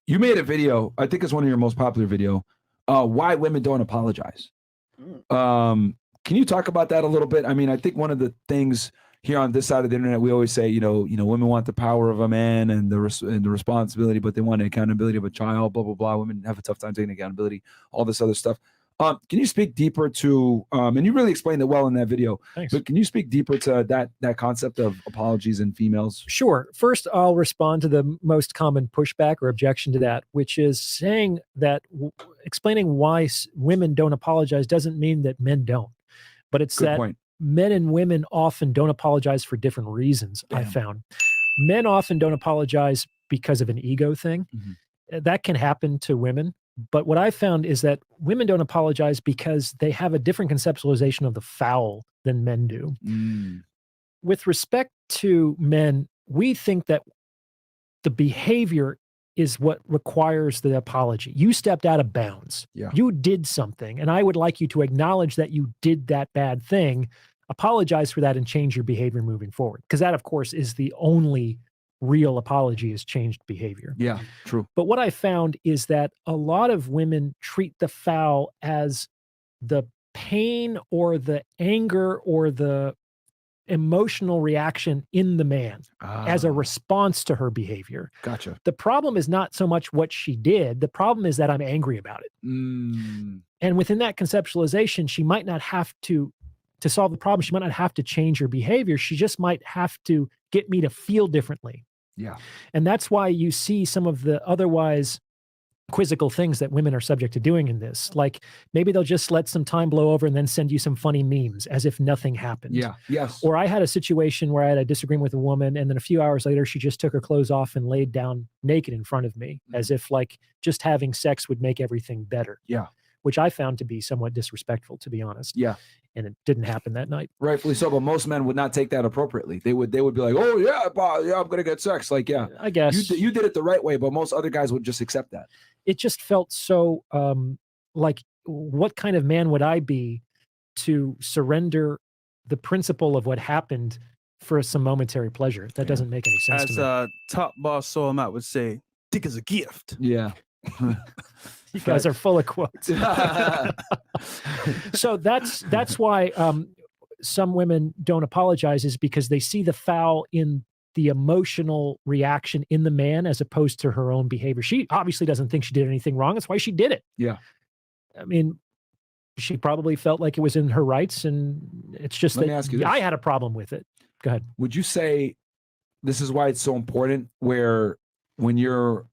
You made a video, I think it's one of your most popular video, why women don't apologize. Can you talk about that a little bit? I mean, I think one of the things here on this side of the internet, we always say, women want the power of a man and the responsibility, but they want the accountability of a child, blah, blah, blah. Women have a tough time taking accountability, all this other stuff. Can you speak deeper to, and you really explained it well in that video, Thanks. But can you speak deeper to that concept of apologies in females? Sure. First, I'll respond to the most common pushback or objection to that, which is saying that explaining why women don't apologize doesn't mean that men don't. But it's Good point. Men and women often don't apologize for different reasons, I found. Men often don't apologize because of an ego thing. That can happen to women. But what I found is that women don't apologize because they have a different conceptualization of the foul than men do. With respect to men, we think that the behavior is what requires the apology. You stepped out of bounds. You did something, and I would like you to acknowledge that you did that bad thing, apologize for that, and change your behavior moving forward. Because that, of course, is the only real apology, is changed behavior. Yeah, true. But what I found is that a lot of women treat the foul as the pain or the anger or the emotional reaction in the man as a response to her behavior. Gotcha. The problem is not so much what she did. The problem is that I'm angry about it. And within that conceptualization, she might not have to solve the problem, she might not have to change her behavior. She just might have to get me to feel differently. Yeah. And that's why you see some of the otherwise quizzical things that women are subject to doing in this. Like maybe they'll just let some time blow over and then send you some funny memes as if nothing happened. Yeah. Yes. Or I had a situation where I had a disagreement with a woman, and then a few hours later, she just took her clothes off and laid down naked in front of me, as if like just having sex would make everything better. Yeah. Which I found to be somewhat disrespectful, to be honest. Yeah. And it didn't happen that night. Rightfully so, but most men would not take that appropriately. They would be like, "Oh yeah, I'm gonna get sex." Like, yeah, I guess you did it the right way, but most other guys would just accept that. It just felt so like, what kind of man would I be to surrender the principle of what happened for some momentary pleasure? That doesn't make any sense to me. As Top Boss Soul Matt would say, "Dick is a gift." Yeah. You guys are full of quotes. So that's why some women don't apologize, is because they see the foul in the emotional reaction in the man as opposed to her own behavior. She obviously doesn't think she did anything wrong. That's why she did it. Yeah. I mean, she probably felt like it was in her rights, and it's just Let me ask you this. I had a problem with it. Go ahead. Would you say this is why it's so important, where when you're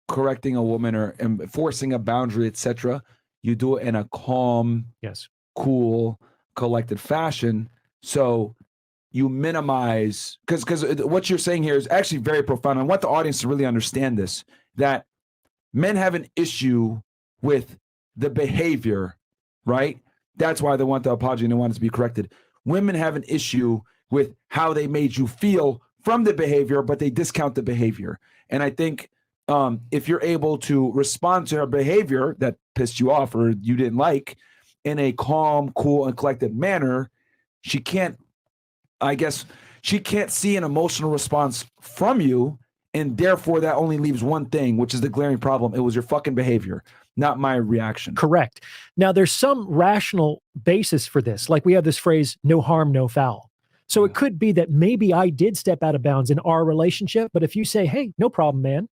correcting a woman or enforcing a boundary, etc., you do it in a calm, cool, collected fashion, so you minimize, because what you're saying here is actually very profound. I want the audience to really understand this, that men have an issue with the behavior, right? That's why they want the apology and they want it to be corrected. Women have an issue with how they made you feel from the behavior, but they discount the behavior. And I think if you're able to respond to her behavior that pissed you off or you didn't like in a calm, cool, and collected manner, she can't see an emotional response from you. And therefore, that only leaves one thing, which is the glaring problem. It was your fucking behavior, not my reaction. Correct. Now, there's some rational basis for this. Like we have this phrase, no harm, no foul. So it could be that maybe I did step out of bounds in our relationship. But if you say, hey, no problem, man,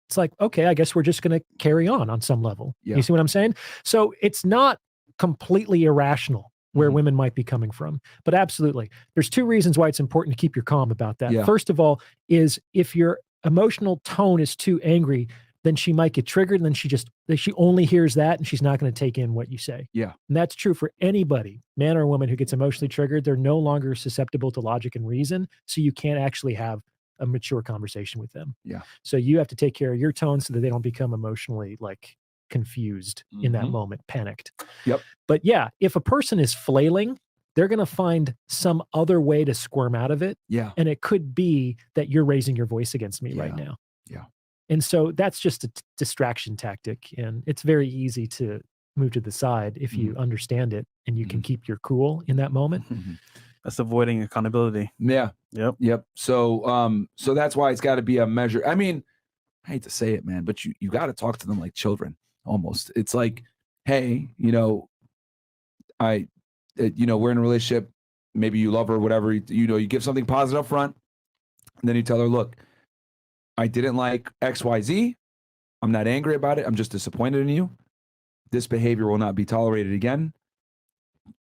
it's like, okay, I guess we're just going to carry on some level. Yeah. You see what I'm saying? So it's not completely irrational where women might be coming from. But absolutely, there's two reasons why it's important to keep your calm about that. Yeah. First of all, is if your emotional tone is too angry, then she might get triggered, and then she only hears that, and she's not going to take in what you say. Yeah. And that's true for anybody, man or woman, who gets emotionally triggered. They're no longer susceptible to logic and reason, so you can't actually have a mature conversation with them. Yeah. So you have to take care of your tone so that they don't become emotionally like confused in that moment, panicked. Yep. But yeah, if a person is flailing, they're going to find some other way to squirm out of it. Yeah. And it could be that you're raising your voice against me right now. Yeah. And so that's just a distraction tactic. And it's very easy to move to the side if you understand it and you can keep your cool in that moment. That's avoiding accountability. Yeah. Yep. Yep. So so that's why it's got to be a measure. I mean, I hate to say it, man, but you got to talk to them like children almost. It's like, hey, you know, we're in a relationship. Maybe you love her or whatever. You give something positive up front. And then you tell her, look, I didn't like XYZ. I'm not angry about it. I'm just disappointed in you. This behavior will not be tolerated again,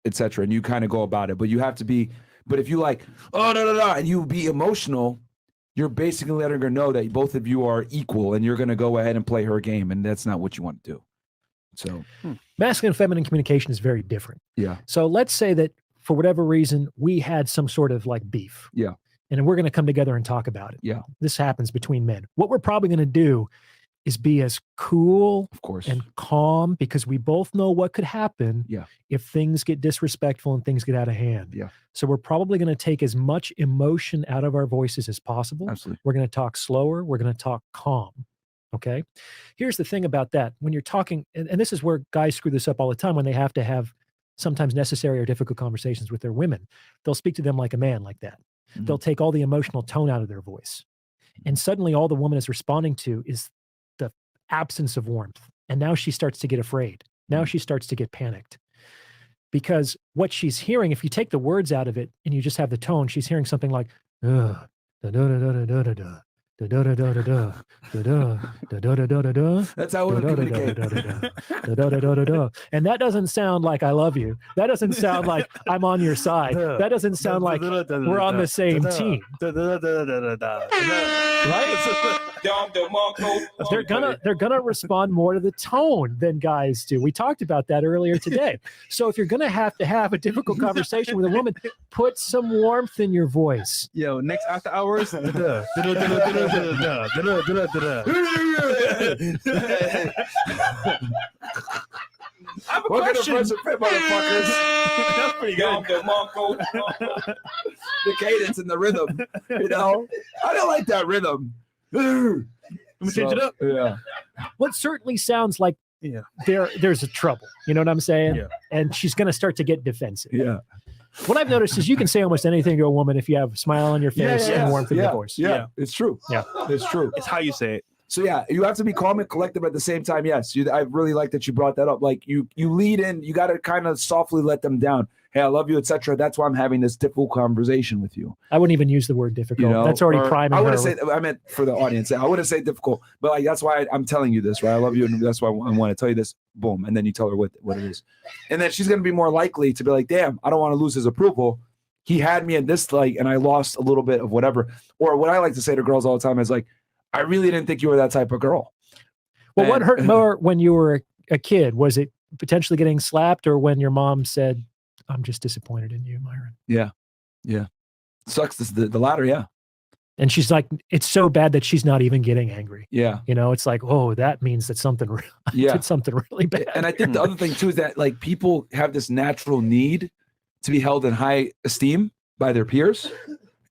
etc. And you kind of go about it. But you have to be, but if you like, oh, no, and you be emotional, you're basically letting her know that both of you are equal and you're going to go ahead and play her game. And that's not what you want to do. So masculine and feminine communication is very different. Yeah. So let's say that for whatever reason, we had some sort of like beef. Yeah. And we're going to come together and talk about it. Yeah. This happens between men. What we're probably going to do is be as cool, of course, and calm, because we both know what could happen if things get disrespectful and things get out of hand. Yeah. So we're probably going to take as much emotion out of our voices as possible. Absolutely. We're going to talk slower. We're going to talk calm. Okay. Here's the thing about that. When you're talking, and this is where guys screw this up all the time when they have to have sometimes necessary or difficult conversations with their women. They'll speak to them like a man like that. Mm-hmm. They'll take all the emotional tone out of their voice. And suddenly all the woman is responding to is the absence of warmth. And now she starts to get afraid. Now she starts to get panicked. Because what she's hearing, if you take the words out of it and you just have the tone, she's hearing something like, da da da da da da da da. That's how we communicate. And that doesn't sound like I love you. That doesn't sound like I'm on your side. That doesn't sound like we're on the same team. Right? They're gonna respond more to the tone than guys do. We talked about that earlier today. So if you're gonna have a difficult conversation with a woman, put some warmth in your voice. Yo, next after hours. I have a question. That's pretty good. The cadence and the rhythm, I don't like that rhythm. Let me change it up. Yeah. Well, it certainly sounds like there's a trouble. You know what I'm saying? Yeah. And she's going to start to get defensive. Yeah. What I've noticed is you can say almost anything to a woman if you have a smile on your face and warmth in your voice. Yeah, it's true. Yeah, it's true. It's how you say it. So yeah, you have to be calm and collective at the same time. Yes, I really like that you brought that up. Like you lead in, you got to kind of softly let them down. Hey, I love you, etc. That's why I'm having this difficult conversation with you. I wouldn't even use the word difficult. That's already priming. I wouldn't say. I meant for the audience. I wouldn't say difficult, but like that's why I'm telling you this, right? I love you, and that's why I want to tell you this. Boom, and then you tell her what it is, and then she's going to be more likely to be like, "Damn, I don't want to lose his approval. He had me at this light, and I lost a little bit of whatever." Or what I like to say to girls all the time is like, "I really didn't think you were that type of girl." Well, what hurt more when you were a kid? Was it potentially getting slapped, or when your mom said, "I'm just disappointed in you, Myron"? Yeah. Sucks. The latter, yeah. And she's like, it's so bad that she's not even getting angry. Yeah. It's like, oh, that means that I did something really bad. And I think the other thing too is that like people have this natural need to be held in high esteem by their peers.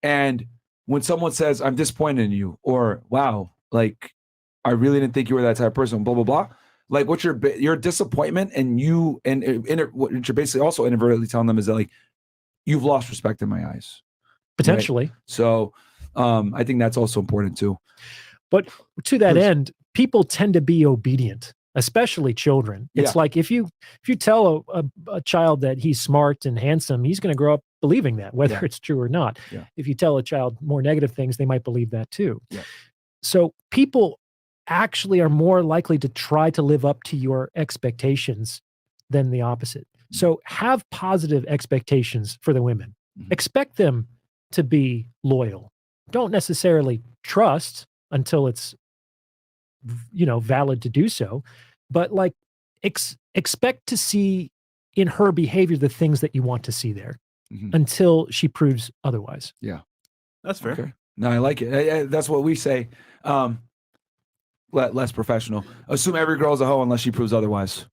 And when someone says, "I'm disappointed in you," or "Wow, like I really didn't think you were that type of person," blah, blah, blah. Like what your disappointment and what you're basically also inadvertently telling them is that like, you've lost respect in my eyes. Potentially. Right? So I think that's also important too. But to that end, people tend to be obedient, especially children. It's like if you tell a child that he's smart and handsome, he's going to grow up believing that, whether it's true or not. Yeah. If you tell a child more negative things, they might believe that too. Yeah. So people actually are more likely to try to live up to your expectations than the opposite. So have positive expectations for the women. Mm-hmm. Expect them to be loyal. Don't necessarily trust until it's valid to do so, but like expect to see in her behavior the things that you want to see there until she proves otherwise. Yeah. That's fair. Okay. No, I like it. That's what we say. Less professional. Assume every girl's a hoe unless she proves otherwise.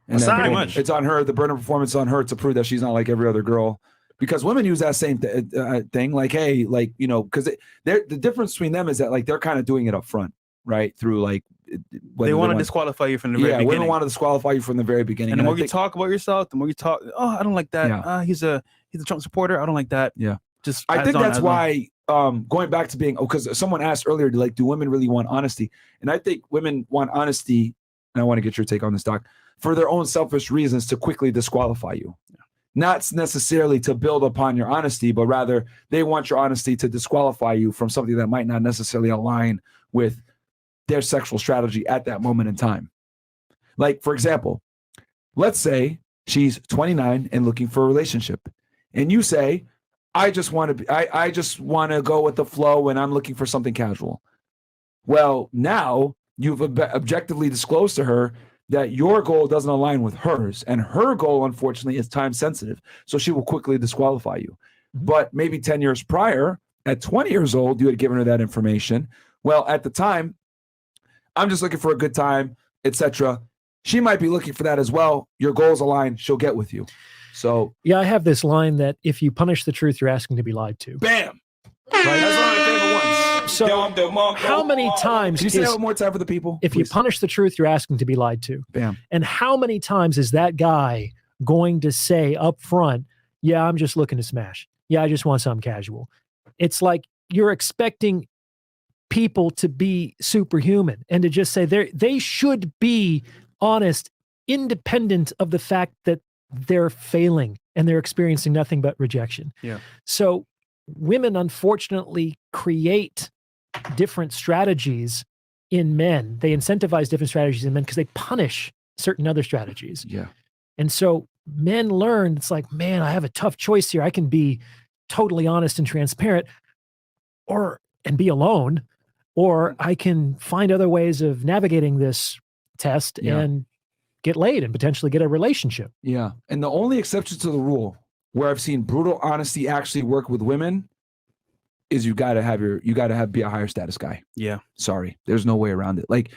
And then it's on her. The burden of performance is on her to prove that she's not like every other girl. Because women use that same thing. Like, hey, like, because the difference between them is that like they're kind of doing it up front, right? Through like they want to disqualify you from the very beginning. Women want to disqualify you from the very beginning. And the more you talk about yourself, the more you talk. Oh, I don't like that. Yeah. He's a Trump supporter. I don't like that. Yeah. Just I think that's why going back to being, because someone asked earlier, like, do women really want honesty? And I think women want honesty, and I want to get your take on this, Doc, for their own selfish reasons to quickly disqualify you. Not necessarily to build upon your honesty, but rather they want your honesty to disqualify you from something that might not necessarily align with their sexual strategy at that moment in time. Like, for example, let's say she's 29 and looking for a relationship, and you say, I just want to go with the flow and I'm looking for something casual. Well, now you've objectively disclosed to her that your goal doesn't align with hers, and her goal, unfortunately, is time sensitive. So she will quickly disqualify you. But maybe 10 years prior, at 20 years old, you had given her that information. Well, at the time, I'm just looking for a good time, etc. She might be looking for that as well. Your goals align, she'll get with you. So yeah, I have this line that if you punish the truth, you're asking to be lied to. Bam! Right? That's one of my favorite ones. So how many times Can you say that one more time for the people? If you punish the truth, you're asking to be lied to. Bam. And how many times is that guy going to say up front, yeah, I'm just looking to smash. Yeah, I just want something casual. It's like you're expecting people to be superhuman and to just say they should be honest, independent of the fact that they're failing and they're experiencing nothing but rejection. Yeah. So women, unfortunately, create different strategies in men. They incentivize different strategies in men because they punish certain other strategies. Yeah. And so men learn, it's like, man, I have a tough choice here. I can be totally honest and transparent and be alone, or I can find other ways of navigating this test and get laid and potentially get a relationship. Yeah. And the only exception to the rule where I've seen brutal honesty actually work with women is you gotta be a higher status guy. Yeah. Sorry. There's no way around it. Like,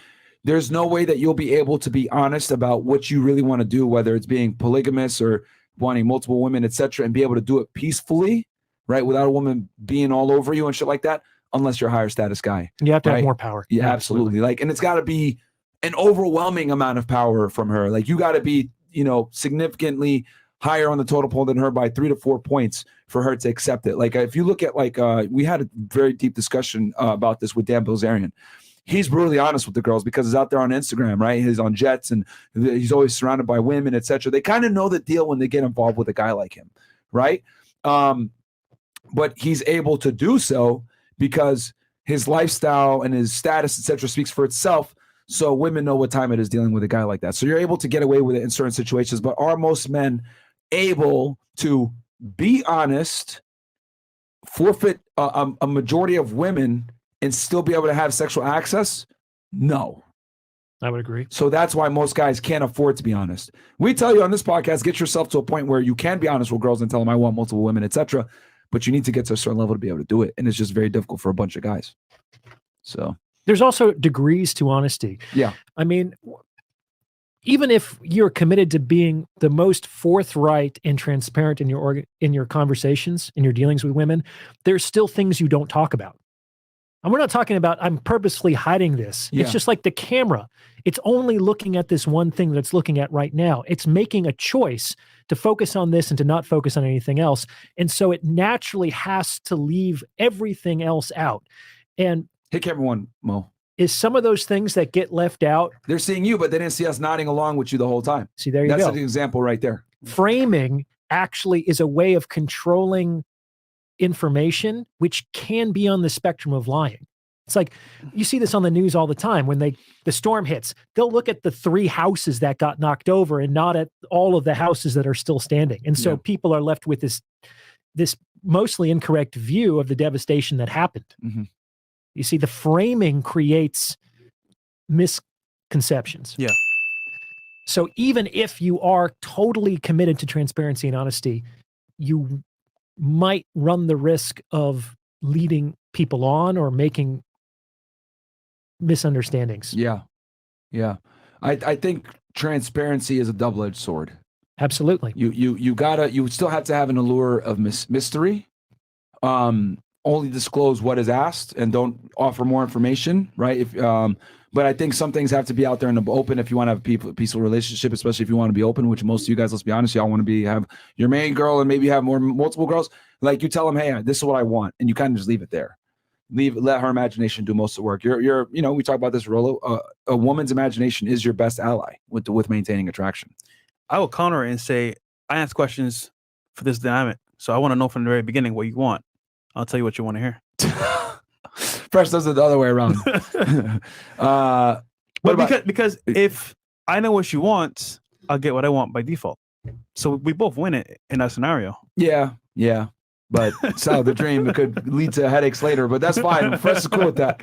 there's no way that you'll be able to be honest about what you really want to do, whether it's being polygamous or wanting multiple women, etc., and be able to do it peacefully, right? Without a woman being all over you and shit like that, unless you're a higher status guy. You have to have more power. Yeah, absolutely. Like, and it's got to be an overwhelming amount of power from her. Like, you got to be, significantly higher on the total pole than her by 3 to 4 points for her to accept it. Like, if you look at we had a very deep discussion about this with Dan Bilzerian. He's brutally honest with the girls because he's out there on Instagram, right? He's on jets and he's always surrounded by women, etc. They kind of know the deal when they get involved with a guy like him, right? But he's able to do so because his lifestyle and his status, etc., speaks for itself. So women know what time it is dealing with a guy like that. So you're able to get away with it in certain situations. But are most men able to be honest, forfeit a majority of women, and still be able to have sexual access? No. I would agree. So that's why most guys can't afford to be honest. We tell you on this podcast, get yourself to a point where you can be honest with girls and tell them I want multiple women, etc. But you need to get to a certain level to be able to do it. And it's just very difficult for a bunch of guys. So there's also degrees to honesty. Yeah. I mean, even if you're committed to being the most forthright and transparent in your conversations, in your dealings with women, there's still things you don't talk about. And we're not talking about I'm purposefully hiding this. Yeah. It's just like the camera. It's only looking at this one thing that it's looking at right now. It's making a choice to focus on this and to not focus on anything else. And so it naturally has to leave everything else out. And hey, camera one, Mo. Is some of those things that get left out. They're seeing you, but they didn't see us nodding along with you the whole time. See, there you go. That's an example right there. Framing actually is a way of controlling information, which can be on the spectrum of lying. It's like you see this on the news all the time. When the storm hits, they'll look at the 3 houses that got knocked over and not at all of the houses that are still standing. And so people are left with this mostly incorrect view of the devastation that happened. Mm-hmm. You see, the framing creates misconceptions. Yeah. So even if you are totally committed to transparency and honesty, you might run the risk of leading people on or making misunderstandings. Yeah. Yeah. I think transparency is a double-edged sword. Absolutely. You still have to have an allure of mystery. Only disclose what is asked and don't offer more information, right? But I think some things have to be out there in the open if you want to have a peaceful relationship, especially if you want to be open, which most of you guys, let's be honest, y'all want to have your main girl and maybe have multiple girls. Like you tell them, hey, this is what I want, and you kind of just leave it there. Let her imagination do most of the work. You're we talk about this, Rollo. A woman's imagination is your best ally with maintaining attraction. I will counter it and say, I ask questions for this dynamic, so I want to know from the very beginning what you want. I'll tell you what you want to hear. Fresh does it the other way around. Because if I know what you want, I'll get what I want by default. So we both win it in that scenario. Yeah. But sell the dream. It could lead to headaches later, but that's fine. Fresh is cool with that.